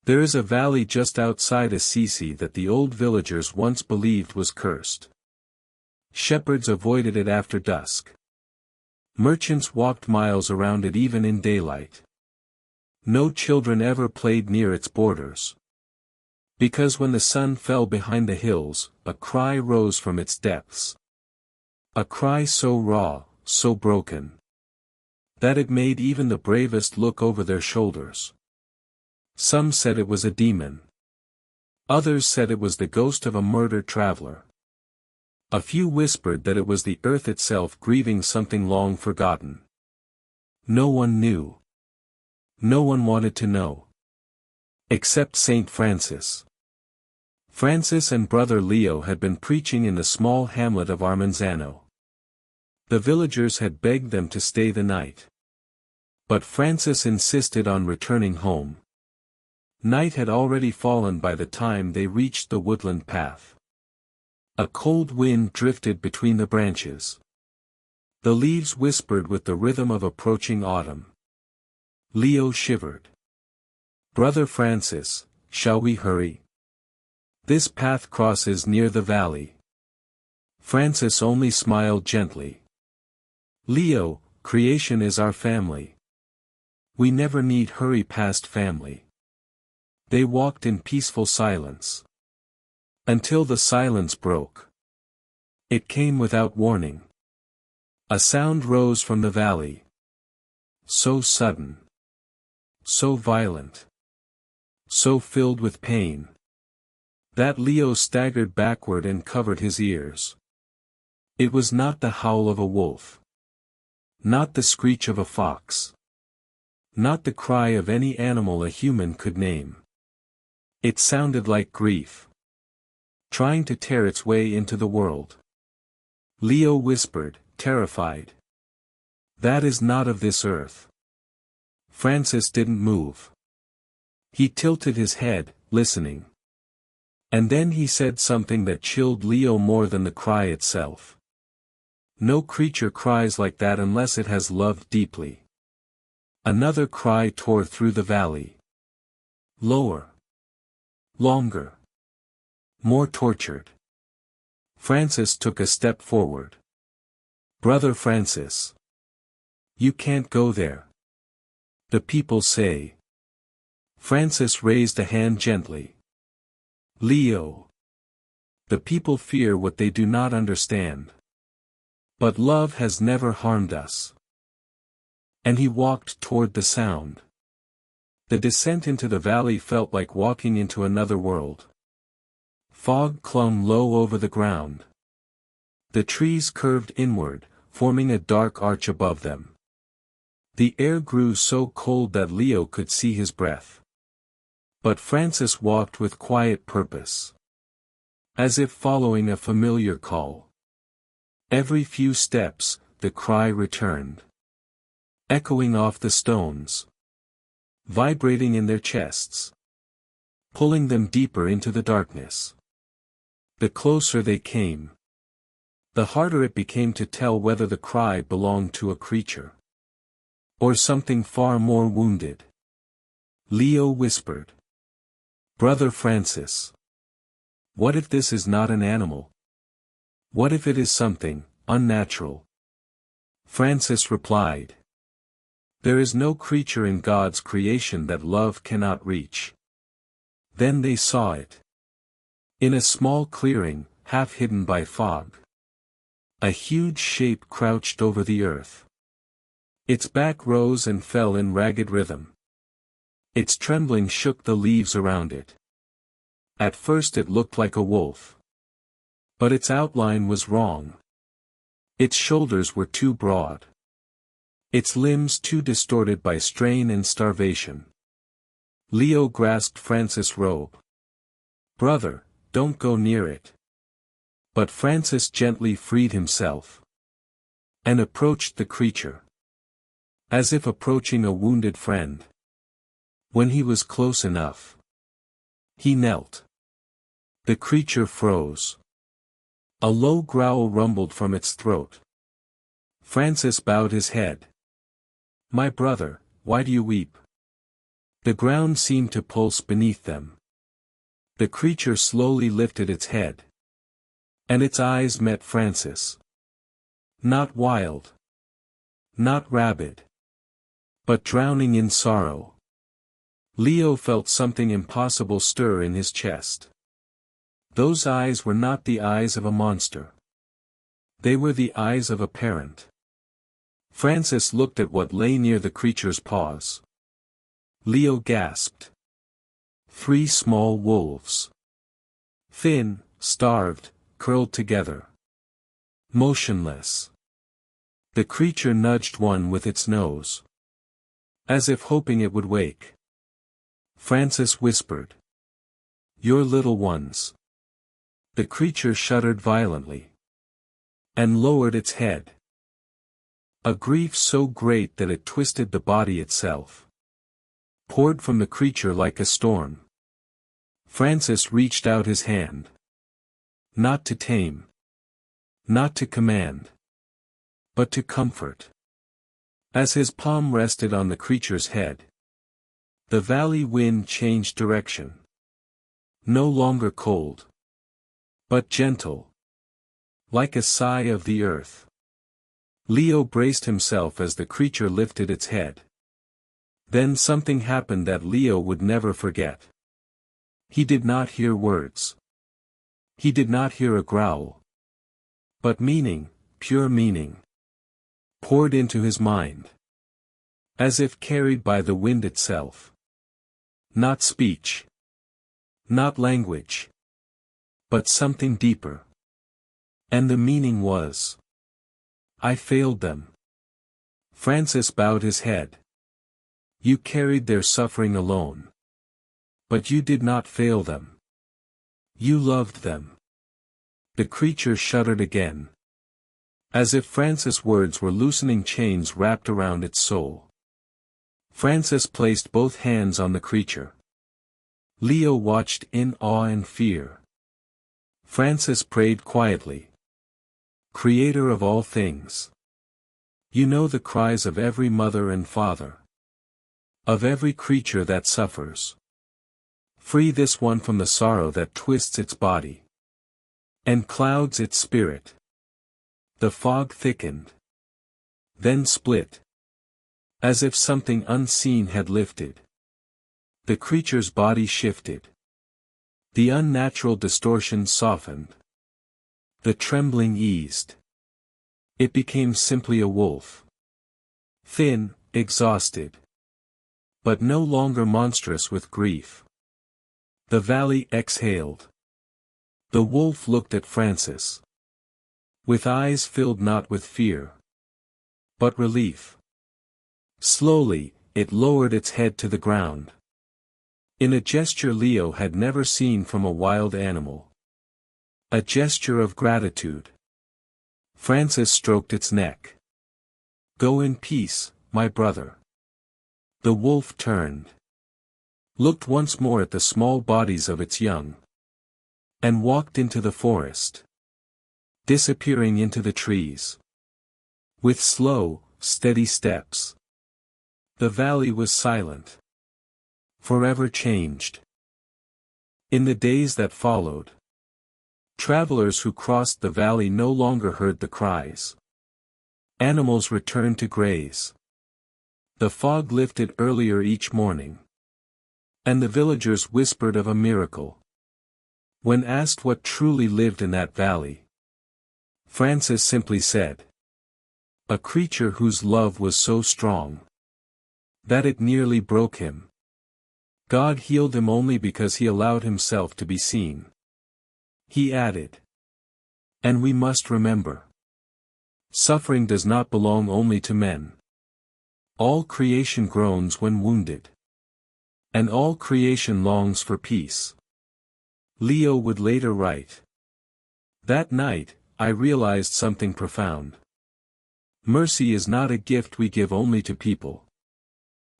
There is a valley just outside Assisi that the old villagers once believed was cursed. Shepherds avoided it after dusk. Merchants walked miles around it even in daylight. No children ever played near its borders. Because when the sun fell behind the hills, a cry rose from its depths. A cry so raw, so broken, that it made even the bravest look over their shoulders. Some said it was a demon. Others said it was the ghost of a murdered traveler. A few whispered that it was the earth itself grieving something long forgotten. No one knew. No one wanted to know. Except Saint Francis. Francis and brother Leo had been preaching in the small hamlet of Armanzano. The villagers had begged them to stay the night. But Francis insisted on returning home. Night had already fallen by the time they reached the woodland path. A cold wind drifted between the branches. The leaves whispered with the rhythm of approaching autumn. Leo shivered. "Brother Francis, shall we hurry? This path crosses near the valley." Francis only smiled gently. "Leo, creation is our family. We never need hurry past family." They walked in peaceful silence. Until the silence broke. It came without warning. A sound rose from the valley. So sudden. So violent. So filled with pain. That Leo staggered backward and covered his ears. It was not the howl of a wolf. Not the screech of a fox. Not the cry of any animal a human could name. It sounded like grief. Trying to tear its way into the world. Leo whispered, terrified. "That is not of this earth." Francis didn't move. He tilted his head, listening. And then he said something that chilled Leo more than the cry itself. "No creature cries like that unless it has loved deeply." Another cry tore through the valley. Lower. Longer. More tortured. Francis took a step forward. "Brother Francis. You can't go there. The people say." Francis raised a hand gently. "Leo. The people fear what they do not understand. But love has never harmed us." And he walked toward the sound. The descent into the valley felt like walking into another world. Fog clung low over the ground. The trees curved inward, forming a dark arch above them. The air grew so cold that Leo could see his breath. But Francis walked with quiet purpose. As if following a familiar call. Every few steps, the cry returned. Echoing off the stones. Vibrating in their chests. Pulling them deeper into the darkness. The closer they came, the harder it became to tell whether the cry belonged to a creature. Or something far more wounded. Leo whispered. "Brother Francis. What if this is not an animal? What if it is something unnatural?" Francis replied. "There is no creature in God's creation that love cannot reach." Then they saw it. In a small clearing, half hidden by fog. A huge shape crouched over the earth. Its back rose and fell in ragged rhythm. Its trembling shook the leaves around it. At first it looked like a wolf. But its outline was wrong. Its shoulders were too broad. Its limbs too distorted by strain and starvation. Leo grasped Francis' robe. "Brother, don't go near it." But Francis gently freed himself. And approached the creature. As if approaching a wounded friend. When he was close enough, he knelt. The creature froze. A low growl rumbled from its throat. Francis bowed his head. "My brother, why do you weep?" The ground seemed to pulse beneath them. The creature slowly lifted its head. And its eyes met Francis. Not wild. Not rabid. But drowning in sorrow. Leo felt something impossible stir in his chest. Those eyes were not the eyes of a monster. They were the eyes of a parent. Francis looked at what lay near the creature's paws. Leo gasped. 3 small wolves. Thin, starved, curled together. Motionless. The creature nudged one with its nose. As if hoping it would wake. Francis whispered. Your little ones. The creature shuddered violently. And lowered its head. A grief so great that it twisted the body itself. Poured from the creature like a storm. Francis reached out his hand. Not to tame. Not to command. But to comfort. As his palm rested on the creature's head. The valley wind changed direction. No longer cold. But gentle. Like a sigh of the earth. Leo braced himself as the creature lifted its head. Then something happened that Leo would never forget. He did not hear words. He did not hear a growl. But meaning, pure meaning, poured into his mind. As if carried by the wind itself. Not speech. Not language. But something deeper. And the meaning was. I failed them. Francis bowed his head. You carried their suffering alone. But you did not fail them. You loved them. The creature shuddered again. As if Francis' words were loosening chains wrapped around its soul. Francis placed both hands on the creature. Leo watched in awe and fear. Francis prayed quietly. Creator of all things. You know the cries of every mother and father. Of every creature that suffers. Free this one from the sorrow that twists its body. And clouds its spirit. The fog thickened. Then split. As if something unseen had lifted. The creature's body shifted. The unnatural distortion softened. The trembling eased. It became simply a wolf. Thin, exhausted. But no longer monstrous with grief. The valley exhaled. The wolf looked at Francis. With eyes filled not with fear. But relief. Slowly, it lowered its head to the ground. In a gesture Leo had never seen from a wild animal. A gesture of gratitude. Francis stroked its neck. Go in peace, my brother. The wolf turned. Looked once more at the small bodies of its young. And walked into the forest. Disappearing into the trees. With slow, steady steps. The valley was silent. Forever changed. In the days that followed. Travelers who crossed the valley no longer heard the cries. Animals returned to graze. The fog lifted earlier each morning. And the villagers whispered of a miracle. When asked what truly lived in that valley, Francis simply said. A creature whose love was so strong. That it nearly broke him. God healed him only because he allowed himself to be seen. He added. And we must remember. Suffering does not belong only to men. All creation groans when wounded. And all creation longs for peace. Leo would later write. That night, I realized something profound. Mercy is not a gift we give only to people.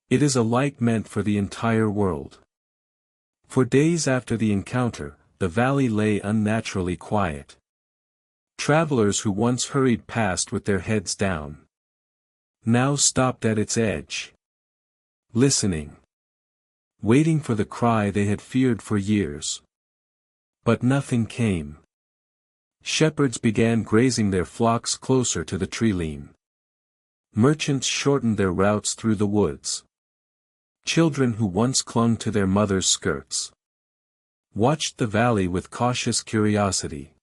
It is a light meant for the entire world. For days after the encounter, the valley lay unnaturally quiet. Travelers who once hurried past with their heads down. Now stopped at its edge. Listening. waiting for the cry they had feared for years. But nothing came. Shepherds began grazing their flocks closer to the tree-line. Merchants shortened their routes through the woods. Children who once clung to their mothers' skirts watched the valley with cautious curiosity.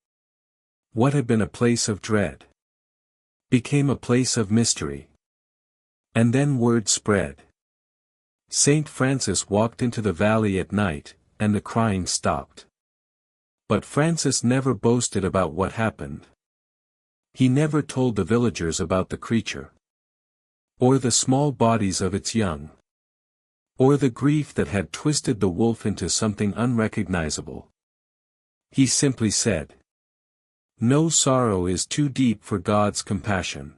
What had been a place of dread became a place of mystery. And then word spread. Saint Francis walked into the valley at night, and the crying stopped. But Francis never boasted about what happened. He never told the villagers about the creature, or the small bodies of its young, or the grief that had twisted the wolf into something unrecognizable. He simply said, "No sorrow is too deep for God's compassion."